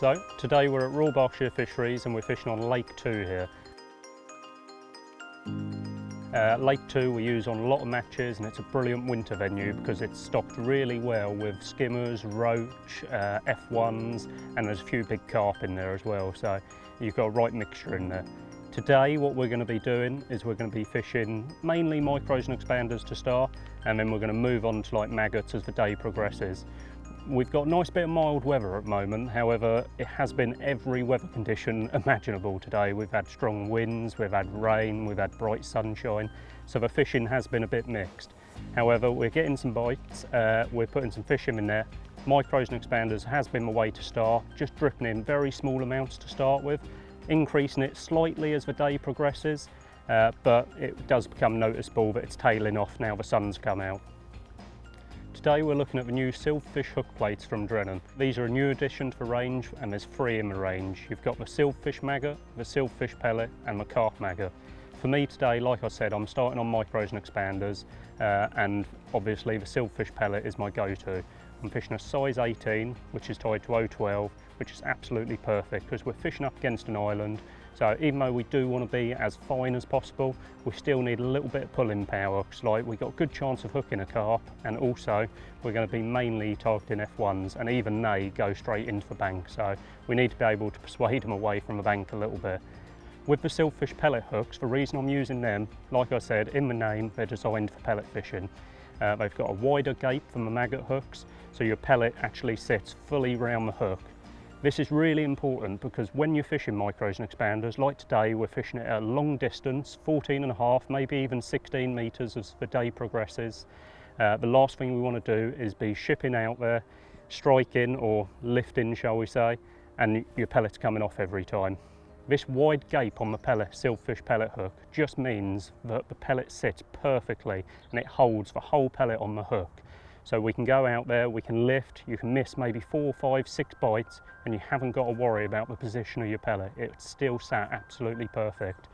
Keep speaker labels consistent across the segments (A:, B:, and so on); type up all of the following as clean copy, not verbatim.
A: So today we're at Royal Berkshire Fisheries and we're fishing on Lake 2 here. Lake 2 we use on a lot of matches, and it's a brilliant winter venue because it's stocked really well with skimmers, roach, F1s, and there's a few big carp in there as well, so you've got a right mixture in there. Today what we're going to be doing is we're going to be fishing mainly micros and expanders to start, and then we're going to move on to like maggots as the day progresses. We've got a nice bit of mild weather at the moment, however it has been every weather condition imaginable today. We've had strong winds, we've had rain, we've had bright sunshine, so the fishing has been a bit mixed. However, we're getting some bites, we're putting some fish in there. Micros and expanders has been the way to start, just dripping in very small amounts to start with, increasing it slightly as the day progresses, but it does become noticeable that it's tailing off now the sun's come out. Today we're looking at the new Silverfish Hook Plates from Drennan. These are a new addition to the range, and there's 3 in the range. You've got the Silverfish Maggot, the Silverfish Pellet and the Carp Maggot. For me today, like I said, I'm starting on micros and expanders, and obviously the Silverfish Pellet is my go-to. I'm fishing a size 18, which is tied to 012, which is absolutely perfect because we're fishing up against an island. So even though we do want to be as fine as possible, we still need a little bit of pulling power because like, we've got a good chance of hooking a carp, and also we're going to be mainly targeting F1s, and even they go straight into the bank. So we need to be able to persuade them away from the bank a little bit. With the Silverfish pellet hooks, the reason I'm using them, like I said, in the name, they're designed for pellet fishing. They've got a wider gape than the maggot hooks, so your pellet actually sits fully round the hook. This is really important because when you're fishing micros and expanders, like today, we're fishing it at a long distance, 14.5, maybe even 16 metres as the day progresses. The last thing we want to do is be shipping out there, striking or lifting, shall we say, and your pellet's coming off every time. This wide gape on the pellet, Silverfish pellet hook, just means that the pellet sits perfectly and it holds the whole pellet on the hook. So we can go out there, we can lift, you can miss maybe 4, 5, 6 bites, and you haven't got to worry about the position of your pellet. It's still sat absolutely perfect.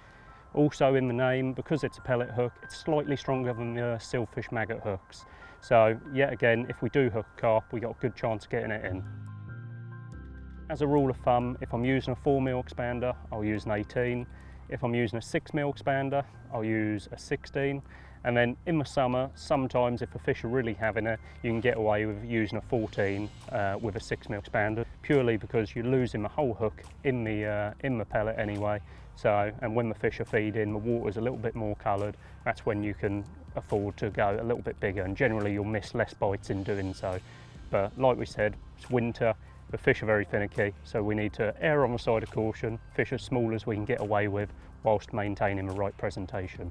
A: Also in the name, because it's a pellet hook, it's slightly stronger than the Silverfish maggot hooks. So yet again, if we do hook a carp, we got a good chance of getting it in. As a rule of thumb, if I'm using a 4mm expander, I'll use an 18. If I'm using a 6mm expander, I'll use a 16. And then in the summer, sometimes if the fish are really having it, you can get away with using a 14 with a 6mm expander, purely because you're losing the whole hook in the pellet anyway. So, and when the fish are feeding, the water's a little bit more coloured, that's when you can afford to go a little bit bigger, and generally you'll miss less bites in doing so. But like we said, it's winter, the fish are very finicky, so we need to err on the side of caution, fish as small as we can get away with, whilst maintaining the right presentation.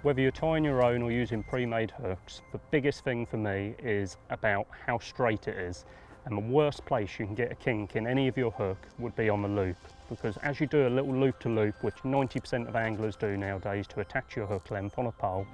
A: Whether you're tying your own or using pre-made hooks, the biggest thing for me is about how straight it is. And the worst place you can get a kink in any of your hook would be on the loop, because as you do a little loop to loop, which 90% of anglers do nowadays to attach your hook length on a pole,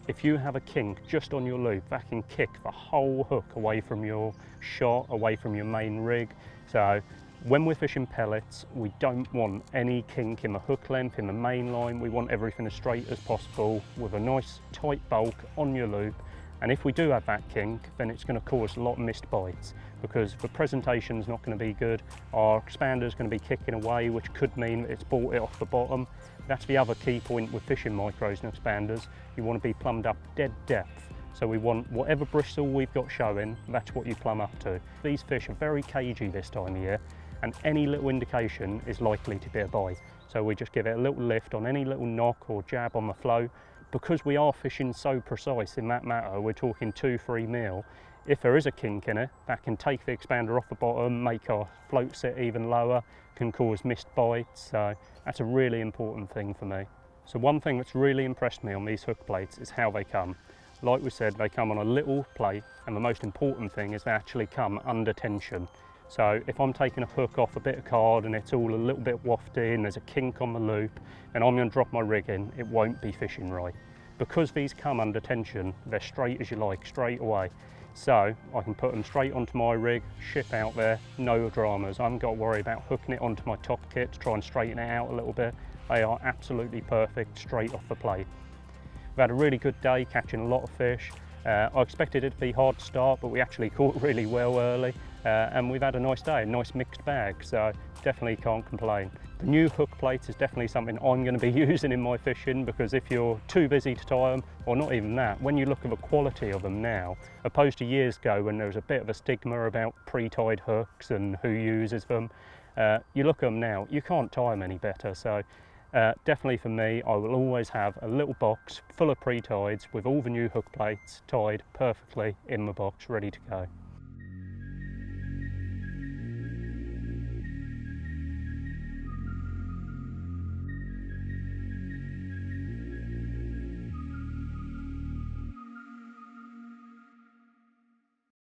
A: if you have a kink just on your loop, that can kick the whole hook away from your shot, away from your main rig. So when we're fishing pellets, we don't want any kink in the hook length, in the main line. We want everything as straight as possible with a nice tight bulk on your loop. And if we do have that kink, then it's going to cause a lot of missed bites because the presentation is not going to be good. Our expander is going to be kicking away, which could mean that it's brought it off the bottom. That's the other key point with fishing micros and expanders. You want to be plumbed up dead depth. So we want whatever bristle we've got showing, that's what you plumb up to. These fish are very cagey this time of year, and any little indication is likely to be a bite. So we just give it a little lift on any little knock or jab on the flow. Because we are fishing so precise in that matter, we're talking 2-3 mil. If there is a kink in it, that can take the expander off the bottom, make our float sit even lower, can cause missed bites. So that's a really important thing for me. So one thing that's really impressed me on these hook plates is how they come. Like we said, they come on a little plate, and the most important thing is they actually come under tension. So if I'm taking a hook off a bit of card and it's all a little bit wafty and there's a kink on the loop and I'm going to drop my rig in, it won't be fishing right. Because these come under tension, they're straight as you like, straight away. So I can put them straight onto my rig, ship out there, no dramas. I haven't got to worry about hooking it onto my top kit to try and straighten it out a little bit. They are absolutely perfect straight off the plate. We've had a really good day catching a lot of fish. I expected it to be hard to start, but we actually caught really well early. and we've had a nice day, a nice mixed bag, so definitely can't complain. The new hook plates is definitely something I'm going to be using in my fishing, because if you're too busy to tie them, or not even that, when you look at the quality of them now, opposed to years ago when there was a bit of a stigma about pre-tied hooks and who uses them, you look at them now, you can't tie them any better. So definitely for me, I will always have a little box full of pre-tieds with all the new hook plates tied perfectly in the box, ready to go.